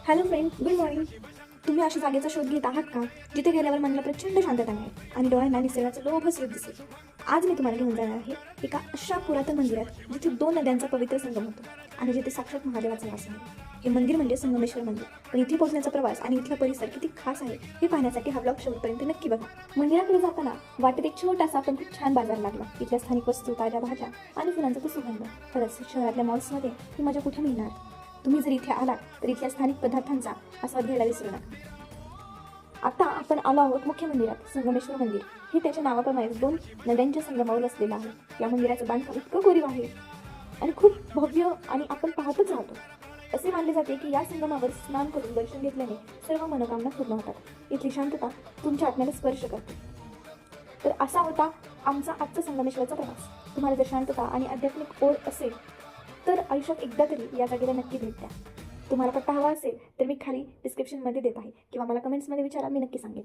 Hello friend, good morning. तुम्ही अशा जागेचा शोध घेत आहात का जिथे गेल्यावर मनाला प्रचंड शांतता मिळेल आणि डोळ्यांना निसर्गाचं लोभच रूप दिसेल? आज मी तुम्हाला घेऊन जाणार आहे एका अशा पुरातन मंदिरात जिथे 2 नद्यांचा पवित्र संगम होतो आणि जिथे साक्षात महादेवाचा वास आहे. हे मंदिर म्हणजे संगमेश्वर मंदिर. पण इथे पोहोचण्याचा प्रवास आणि इथला परिसर किती खास आहे हे पाहण्यासाठी हा ब्लॉग शेवटपर्यंत नक्की बघा. मंदिराकडे जाताना वाटेत एक छोटासा पण खूप छान बाजार लागला. इथल्या स्थानिक वस्तू, ताज्या भाज्या आणि फुलांचा तो सुगंध. खरंच शहरातल्या मॉल्समध्ये ही मजा कुठे मिळणार? तुम्ही जर इथे आलात तर इथल्या स्थानिक पदार्थांचा आस्वाद घ्यायला विसरू नका. आता आपण आलो आहोत मुख्य मंदिरात. संगमेश्वर मंदिर हे त्याच्या नावाप्रमाणेच 2 नद्यांच्या संगमावर असलेलं आहे. या मंदिराचं बांधकाम इतकं कोरीव आहे आणि खूप भव्य आणि आपण पाहतच राहतो. असे मानले जाते की या संगमावर स्नान करून दर्शन घेतल्याने सर्व मनोकामना पूर्ण होतात. इथली शांतता तुमच्या आत्म्याला स्पर्श करते. तर असा होता आमचा आजचा संगमेश्वरचा प्रवास. तुम्हाला जर शांतता आणि आध्यात्मिक ओढ असेल तर आयुष्यात एकदा तरी या जागेला नक्की भेट द्या. तुम्हाला पत्ता हवा असेल तर मी खाली डिस्क्रिप्शनमध्ये देत आहे किंवा मला कमेंट्समध्ये विचारा, मी नक्की सांगेन.